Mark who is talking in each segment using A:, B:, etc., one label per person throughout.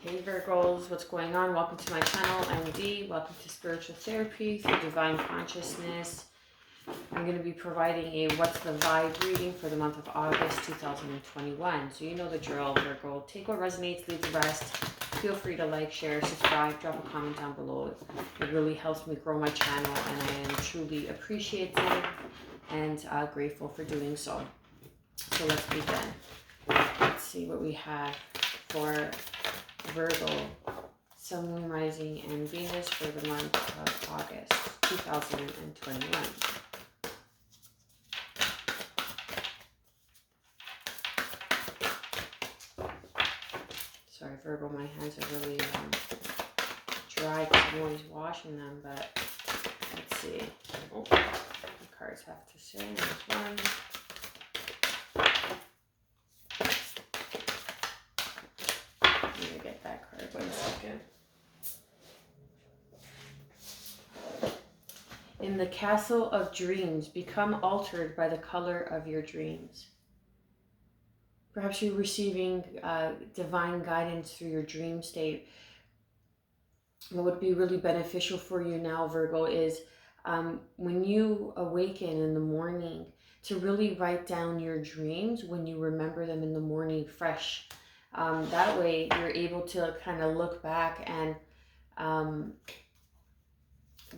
A: Hey Virgos, what's going on? Welcome to my channel. I'm Dee. Welcome to Spiritual Therapy through Divine Consciousness. I'm going to be providing a What's the Vibe reading for the month of August 2021. So you know the drill, Virgo. Take what resonates, leave the rest. Feel free to like, share, subscribe, drop a comment down below. It really helps me grow my channel and I am truly appreciative and grateful for doing so. So let's begin. Let's see what we have for Virgo, Sun, Moon, Rising, and Venus for the month of August 2021. Sorry, Virgo, my hands are really dry because I'm always washing them, but let's see. Oh, the cards have to say. There's one. I'm going to get that card. Wait a second. In the castle of dreams, become altered by the color of your dreams. Perhaps you're receiving divine guidance through your dream state. What would be really beneficial for you now, Virgo, is when you awaken in the morning to really write down your dreams when you remember them in the morning fresh. That way you're able to kind of look back and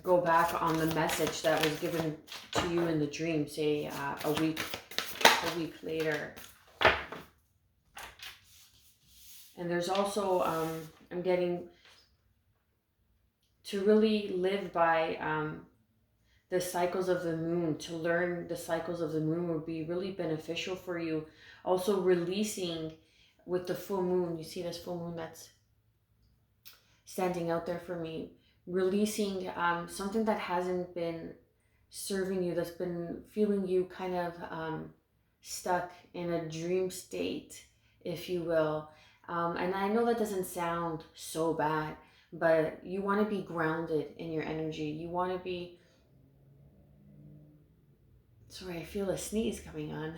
A: go back on the message that was given to you in the dream, say a week later. And there's also, I'm getting to really live by the cycles of the moon. To learn the cycles of the moon would be really beneficial for you. Also releasing with the full moon. You see this full moon that's standing out there for me. Releasing something that hasn't been serving you, that's been feeling you kind of stuck in a dream state, if you will. And I know that doesn't sound so bad, but you want to be grounded in your energy. You want to be, sorry, I feel a sneeze coming on.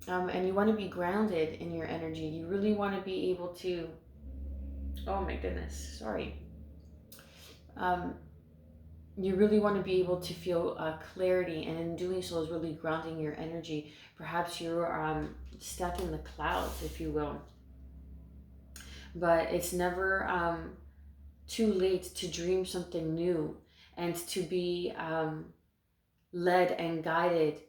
A: And you want to be grounded in your energy. You really want to be able to, oh my goodness, sorry. You really want to be able to feel clarity, and in doing so is really grounding your energy. Perhaps you're stuck in the clouds, if you will. But it's never too late to dream something new and to be led and guided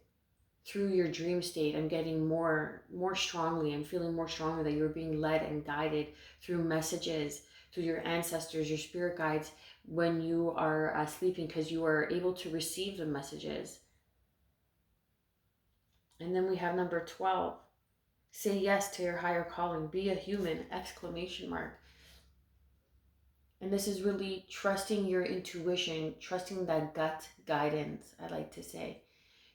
A: through your dream state. I'm getting more strongly, I'm feeling more strongly that you're being led and guided through messages, through your ancestors, your spirit guides, when you are sleeping, because you are able to receive the messages. And then we have number 12. Say yes to your higher calling. Be a human! Exclamation mark. And this is really trusting your intuition, trusting that gut guidance, I like to say.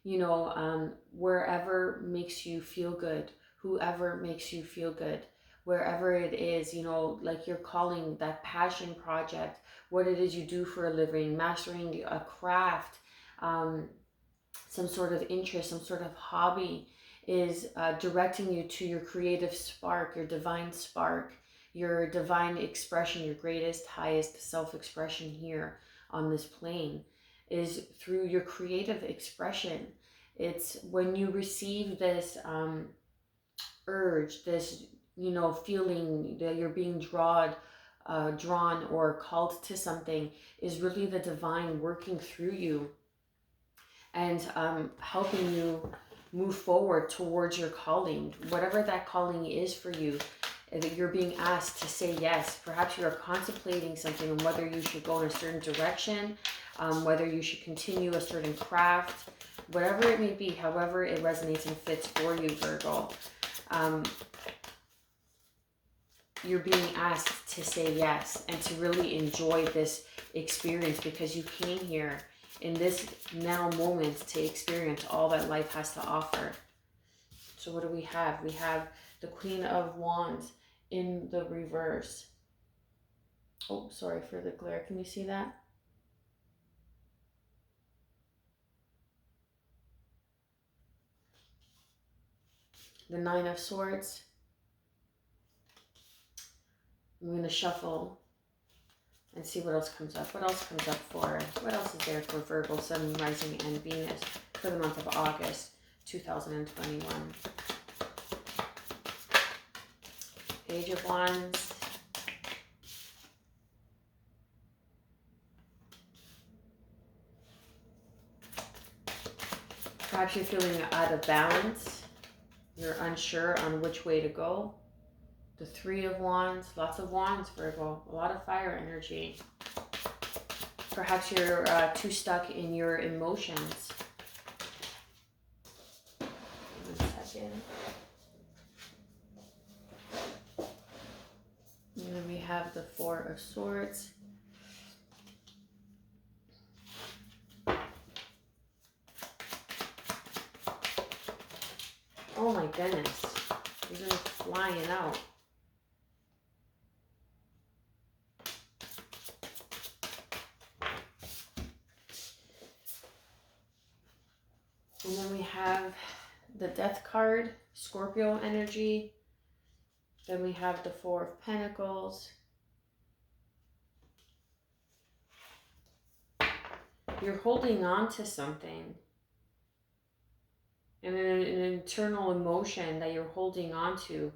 A: You know, wherever makes you feel good, whoever makes you feel good, wherever it is, you know, like your calling, that passion project, what it is you do for a living, mastering a craft, some sort of interest, some sort of hobby is directing you to your creative spark, your divine spark, your divine expression, your greatest, highest self-expression here on this plane is through your creative expression. It's when you receive this urge, this, you know, feeling that you're being drawn or called to something, is really the divine working through you and helping you move forward towards your calling, whatever that calling is for you, that you're being asked to say yes. Perhaps you are contemplating something and whether you should go in a certain direction, whether you should continue a certain craft, whatever it may be, however it resonates and fits for you, Virgo. You're being asked to say yes and to really enjoy this experience, because you came here in this now moment to experience all that life has to offer. So what do we have? We have the Queen of Wands in the reverse. Oh, sorry for the glare. Can you see that? The Nine of Swords. I'm going to shuffle and see what else comes up. What else comes up for? What else is there for Virgo, Sun, Rising, and Venus for the month of August 2021? Page of Wands. Perhaps you're feeling out of balance. You're unsure on which way to go. The Three of Wands. Lots of wands, Virgo. A lot of fire energy. Perhaps you're too stuck in your emotions. 1 second. And then we have the Four of Swords. Oh my goodness. These are flying out. And then we have the Death card, Scorpio energy. Then we have the Four of Pentacles. You're holding on to something. And an internal emotion that you're holding on to.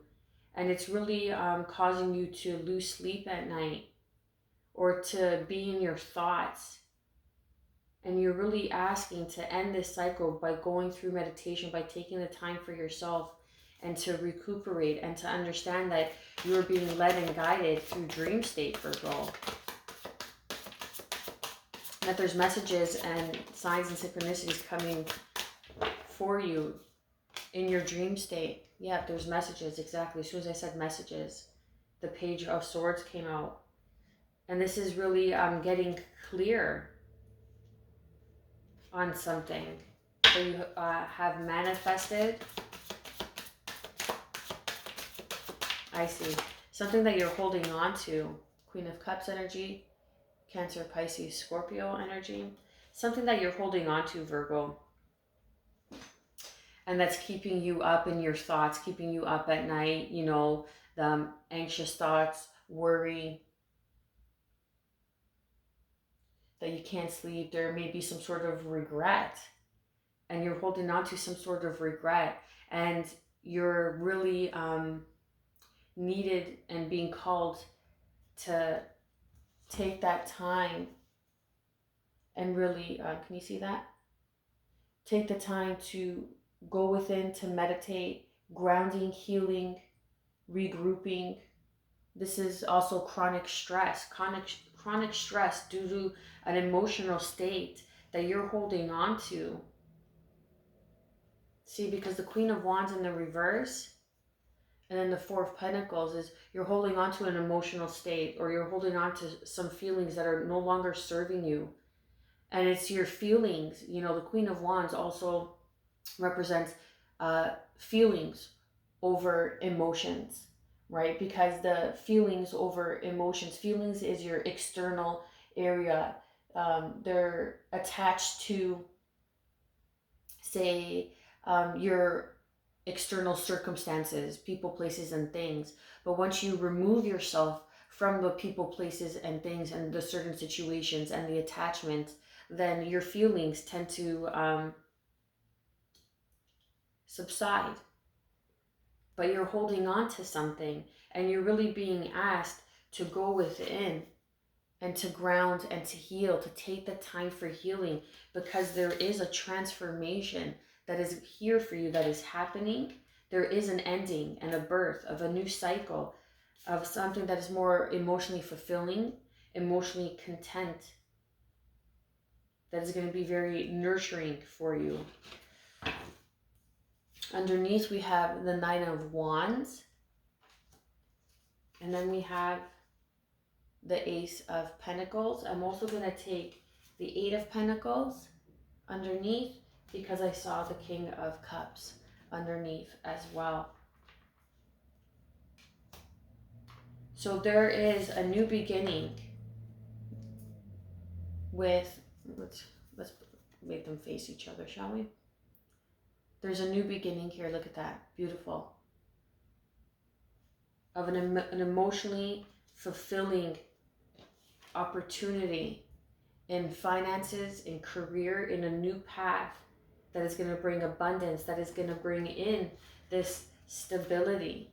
A: And it's really causing you to lose sleep at night. Or to be in your thoughts. And you're really asking to end this cycle by going through meditation, by taking the time for yourself and to recuperate and to understand that you're being led and guided through dream state, Virgo. That there's messages and signs and synchronicities coming for you in your dream state. Yeah, there's messages, exactly. As soon as I said messages, the Page of Swords came out. And this is really getting clear on something that you have manifested. I see. Something that you're holding on to. Queen of Cups energy. Cancer, Pisces, Scorpio energy. Something that you're holding on to, Virgo. And that's keeping you up in your thoughts, keeping you up at night, you know, the anxious thoughts, worry, that you can't sleep. There may be some sort of regret. And you're holding on to some sort of regret. And you're really needed and being called to take that time and really, can you see that? Take the time to go within, to meditate, grounding, healing, regrouping. This is also chronic stress, chronic stress due to an emotional state that you're holding on to. See, because the Queen of Wands in the reverse and then the Four of Pentacles is you're holding on to an emotional state, or you're holding on to some feelings that are no longer serving you. And it's your feelings. You know, the Queen of Wands also represents feelings over emotions, right? Because the feelings over emotions, feelings is your external area. They're attached to, say, your external circumstances, people, places, and things. But once you remove yourself from the people, places, and things, and the certain situations and the attachment, then your feelings tend to subside. But you're holding on to something, and you're really being asked to go within and to ground and to heal, to take the time for healing, because there is a transformation that is here for you, that is happening. There is an ending and a birth of a new cycle, of something that is more emotionally fulfilling, emotionally content, that is going to be very nurturing for you. Underneath we have the Knight of Wands, and then we have the Ace of Pentacles. I'm also going to take the Eight of Pentacles underneath, because I saw the King of Cups underneath as well. So there is a new beginning with, let's make them face each other, shall we? There's a new beginning here. Look at that. Beautiful. Of an emotionally fulfilling opportunity in finances, in career, in a new path that is going to bring abundance, that is going to bring in this stability.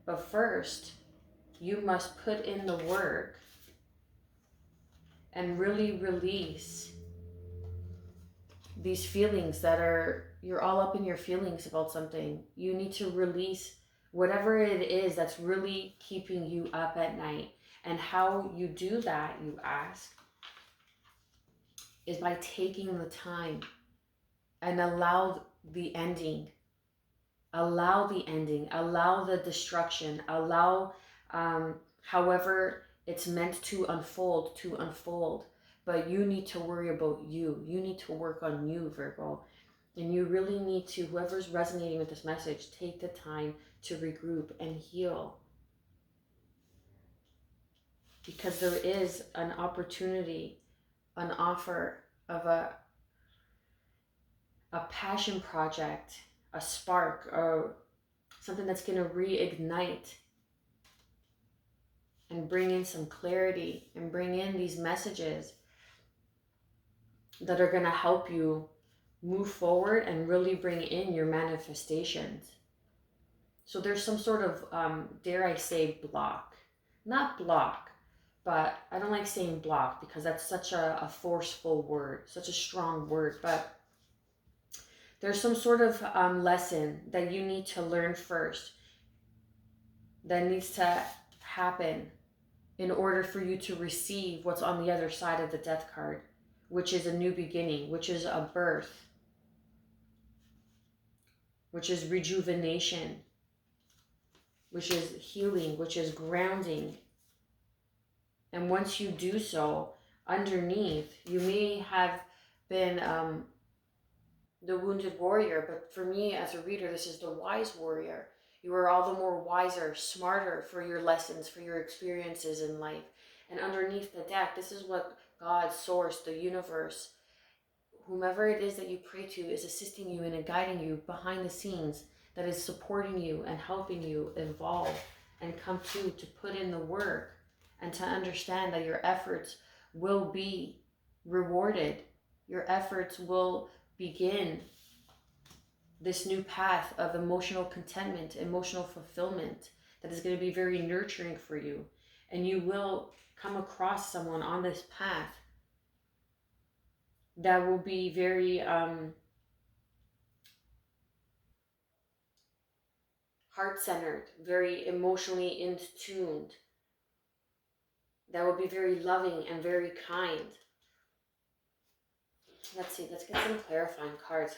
A: But first, you must put in the work and really release these feelings that are, you're all up in your feelings about something. You need to release whatever it is that's really keeping you up at night. And how you do that, you ask, is by taking the time and allow the ending, allow the destruction, allow however it's meant to unfold. But you need to worry about you. You need to work on you, Virgo. And you really need to, whoever's resonating with this message, take the time to regroup and heal. Because there is an opportunity, an offer of a passion project, a spark, or something that's going to reignite and bring in some clarity and bring in these messages that are going to help you move forward and really bring in your manifestations. So there's some sort of, dare I say, block. Not block, but I don't like saying block because that's such a forceful word, such a strong word. But there's some sort of lesson that you need to learn first, that needs to happen in order for you to receive what's on the other side of the death card, which is a new beginning, which is a birth, which is rejuvenation, which is healing, which is grounding. And once you do so, underneath, you may have been the wounded warrior, but for me as a reader, this is the wise warrior. You are all the more wiser, smarter for your lessons, for your experiences in life. And underneath the deck, this is what God, Source, the universe, whomever it is that you pray to, is assisting you and guiding you behind the scenes, that is supporting you and helping you evolve and come to put in the work and to understand that your efforts will be rewarded. Your efforts will begin this new path of emotional contentment, emotional fulfillment that is going to be very nurturing for you. And you will come across someone on this path that will be very heart-centered, very emotionally in tuned, that will be very loving and very kind. Let's see, let's get some clarifying cards.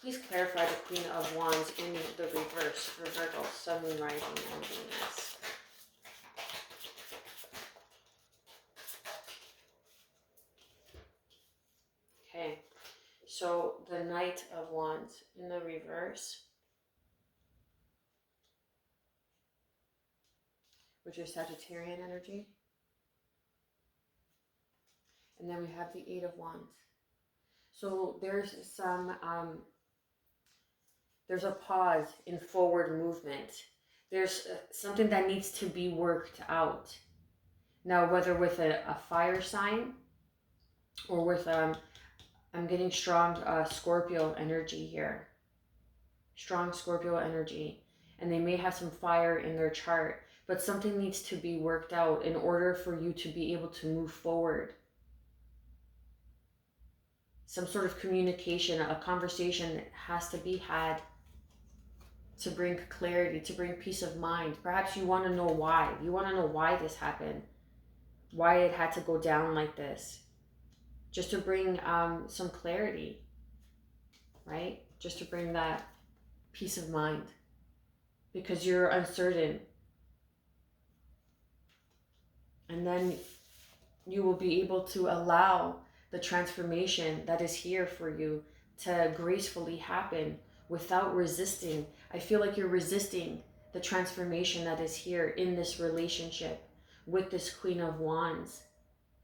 A: Please clarify the Queen of Wands in the reverse for Virgo, Sun, Moon, Rising, and Venus. Okay, so the Knight of Wands in the reverse, which is Sagittarian energy. And then we have the Eight of Wands. So there's there's a pause in forward movement. There's something that needs to be worked out. Now, whether with a fire sign or with, I'm getting strong Scorpio energy here. Strong Scorpio energy. And they may have some fire in their chart, but something needs to be worked out in order for you to be able to move forward. Some sort of communication, a conversation has to be had to bring clarity, to bring peace of mind. Perhaps you want to know why. You want to know why this happened, why it had to go down like this, just to bring some clarity, right? Just to bring that peace of mind, because you're uncertain. And then you will be able to allow the transformation that is here for you to gracefully happen without resisting. I feel like you're resisting the transformation that is here in this relationship with this Queen of Wands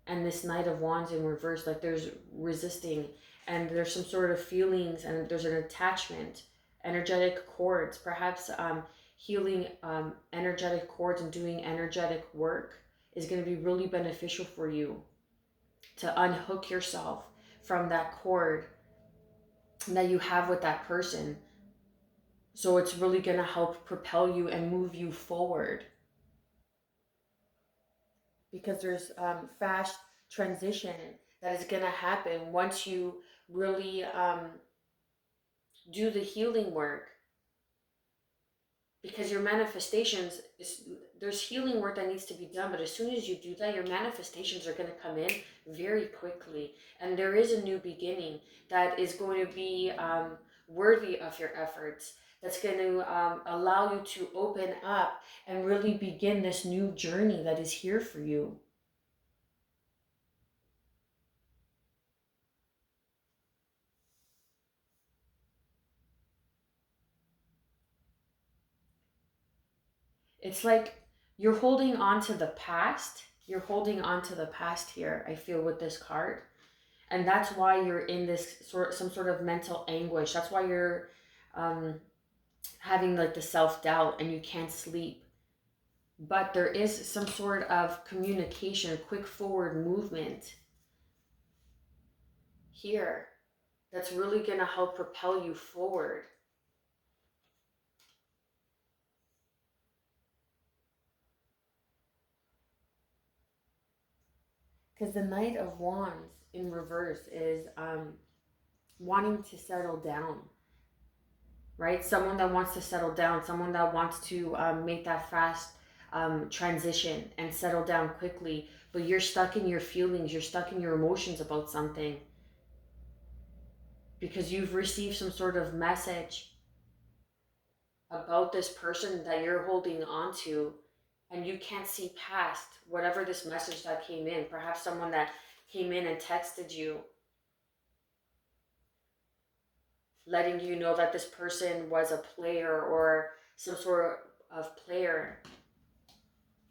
A: and this Knight of Wands in reverse. Like there's resisting, and there's some sort of feelings, and there's an attachment, energetic cords. Perhaps healing energetic cords and doing energetic work is going to be really beneficial for you to unhook yourself from that cord that you have with that person. So it's really going to help propel you and move you forward, because there's fast transition that is going to happen once you really do the healing work. Because your manifestations is, there's healing work that needs to be done, but as soon as you do that, your manifestations are going to come in very quickly, and there is a new beginning that is going to be worthy of your efforts, that's going to allow you to open up and really begin this new journey that is here for you. It's like you're holding on to the past. You're holding on to the past here, I feel, with this card. And that's why you're in this some sort of mental anguish. That's why you're um, having like the self-doubt and you can't sleep. But there is some sort of communication, quick forward movement here that's really going to help propel you forward. Because the Knight of Wands in reverse is wanting to settle down, right? Someone that wants to settle down, someone that wants to make that fast transition and settle down quickly, but you're stuck in your feelings, you're stuck in your emotions about something because you've received some sort of message about this person that you're holding on to, and you can't see past whatever this message that came in. Perhaps someone that came in and texted you, letting you know that this person was a player or some sort of player.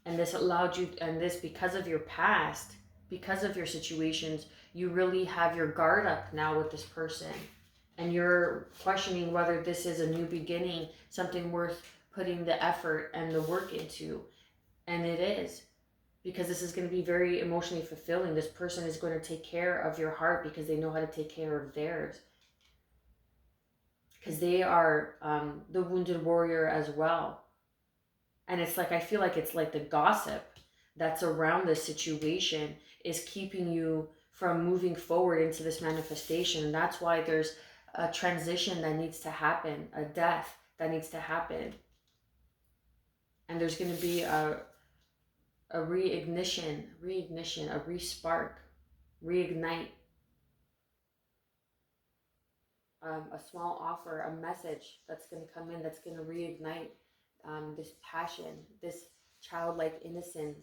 A: And this allowed you, and this because of your past, because of your situations, you really have your guard up now with this person. And you're questioning whether this is a new beginning, something worth putting the effort and the work into. And it is, because this is going to be very emotionally fulfilling. This person is going to take care of your heart because they know how to take care of theirs. Because they are the wounded warrior as well. And it's like, I feel like it's like the gossip that's around this situation is keeping you from moving forward into this manifestation. And that's why there's a transition that needs to happen, a death that needs to happen. And there's going to be a reignition, a respark, reignite, a small offer, a message that's going to come in that's going to reignite this passion, this childlike innocence,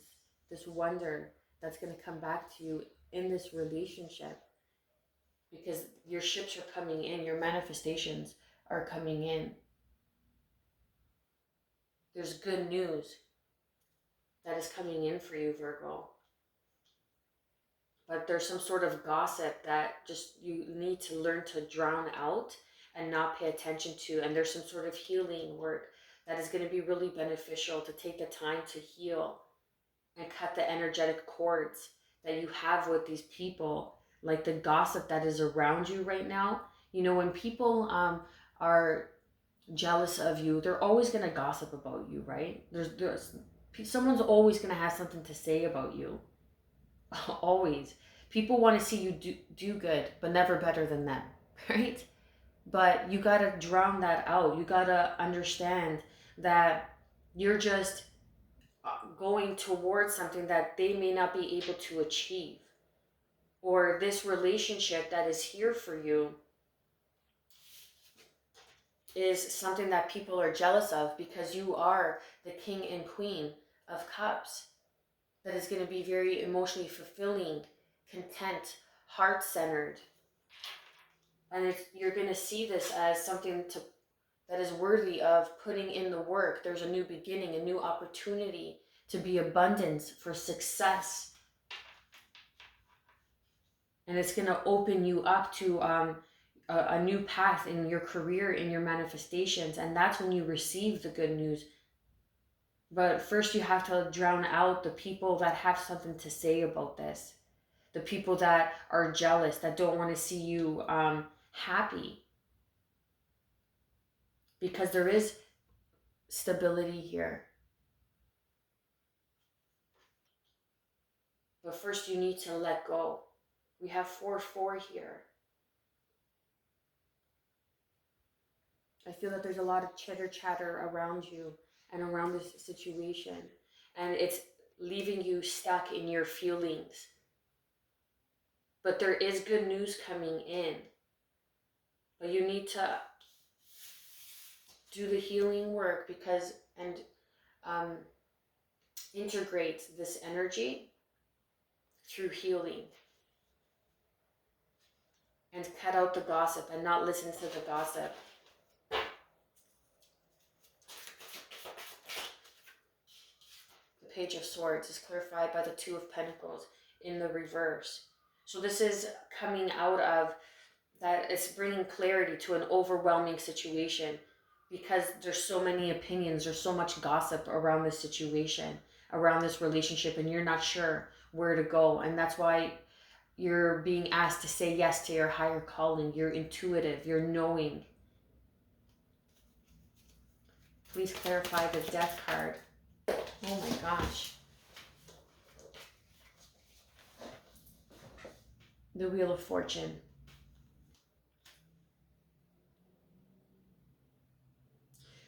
A: this wonder that's going to come back to you in this relationship, because your ships are coming in, your manifestations are coming in. There's good news that is coming in for you, Virgo. But there's some sort of gossip that just you need to learn to drown out and not pay attention to. And there's some sort of healing work that is going to be really beneficial to take the time to heal and cut the energetic cords that you have with these people, like the gossip that is around you right now. You know, when people are jealous of you, they're always going to gossip about you, right? There's someone's always going to have something to say about you. Always. People want to see you do good, but never better than them, right? But you got to drown that out. You got to understand that you're just going towards something that they may not be able to achieve. Or this relationship that is here for you is something that people are jealous of, because you are the king and queen of cups. That is going to be very emotionally fulfilling, content, heart-centered. And you're going to see this as something that is worthy of putting in the work. There's a new beginning, a new opportunity to be abundance, for success. And it's going to open you up to a new path in your career, in your manifestations. And that's when you receive the good news But first, you have to drown out the people that have something to say about this. The people that are jealous, that don't want to see you happy. Because there is stability here. But first, you need to let go. We have 4-4 here. I feel that there's a lot of chitter chatter around you and around this situation. And it's leaving you stuck in your feelings. But there is good news coming in. But you need to do the healing work and um, integrate this energy through healing. And cut out the gossip and not listen to the gossip. The Page of Swords is clarified by the Two of Pentacles in the reverse. So this is coming out of that, it's bringing clarity to an overwhelming situation because there's so many opinions, there's so much gossip around this situation, around this relationship, and you're not sure where to go. And that's why you're being asked to say yes to your higher calling. You're intuitive, you're knowing. Please clarify the Death card. Oh my gosh. The Wheel of Fortune.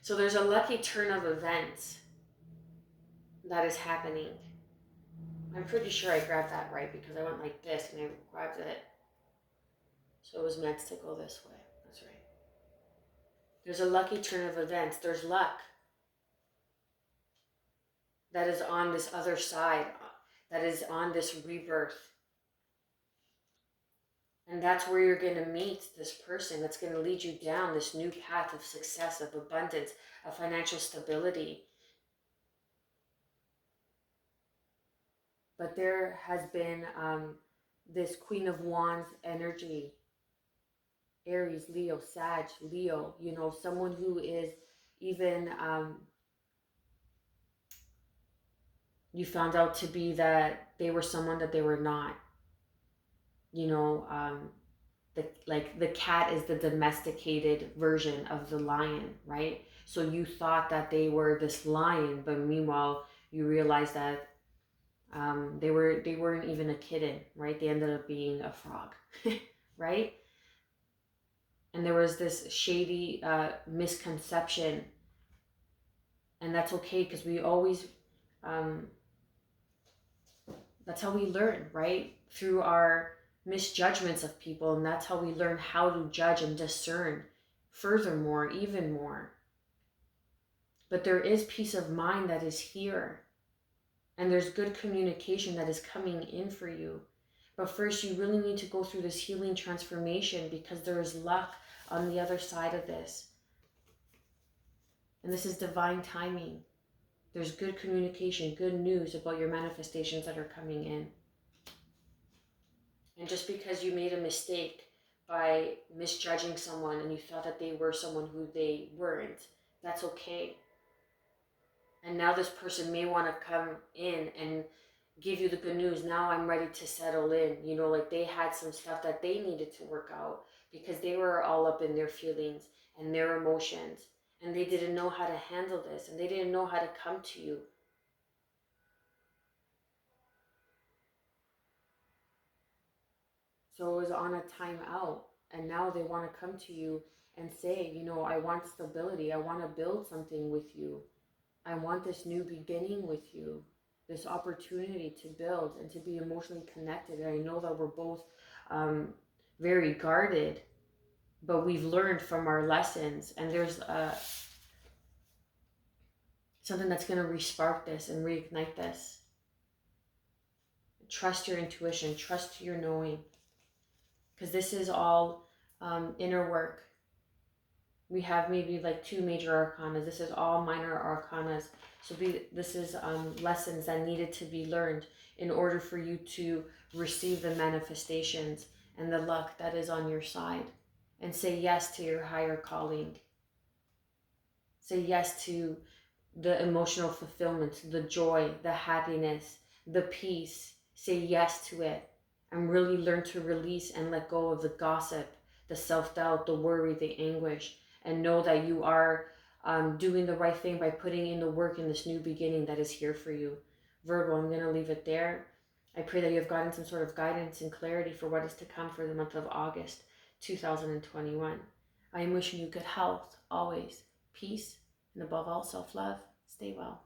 A: So there's a lucky turn of events that is happening. I'm pretty sure I grabbed that right because I went like this and I grabbed it. So it was meant to go this way. That's right. There's a lucky turn of events. There's luck that is on this other side, that is on this rebirth. And that's where you're going to meet this person that's going to lead you down this new path of success, of abundance, of financial stability. But there has been this Queen of Wands energy. Aries, Leo, Sag, Leo, someone who is even, you found out to be that they were someone that they were not. The cat is the domesticated version of the lion, right? So you thought that they were this lion, but meanwhile you realize that they weren't even a kitten, right? They ended up being a frog, right? And there was this shady misconception, and that's okay because we always that's how we learn, right? Through our misjudgments of people, and that's how we learn how to judge and discern furthermore, even more. But there is peace of mind that is here, and there's good communication that is coming in for you. But first, you really need to go through this healing transformation because there is luck on the other side of this. And this is divine timing. There's good communication, good news about your manifestations that are coming in. And just because you made a mistake by misjudging someone and you thought that they were someone who they weren't, that's okay. And now this person may want to come in and give you the good news. Now I'm ready to settle in. Like they had some stuff that they needed to work out because they were all up in their feelings and their emotions. And they didn't know how to handle this. And they didn't know how to come to you. So it was on a timeout. And now they want to come to you and say, I want stability. I want to build something with you. I want this new beginning with you. This opportunity to build and to be emotionally connected. And I know that we're both very guarded, but we've learned from our lessons. And there's something that's going to re-spark this and reignite this. Trust your intuition. Trust your knowing. Because this is all inner work. We have maybe like 2 major arcana. This is all minor arcanas. So this is lessons that needed to be learned in order for you to receive the manifestations and the luck that is on your side. And say yes to your higher calling. Say yes to the emotional fulfillment, the joy, the happiness, the peace. Say yes to it and really learn to release and let go of the gossip, the self-doubt, the worry, the anguish, and know that you are doing the right thing by putting in the work in this new beginning that is here for you. Virgo, I'm going to leave it there. I pray that you have gotten some sort of guidance and clarity for what is to come for the month of August 2021. I am wishing you good health, always, peace, and above all, self-love. Stay well.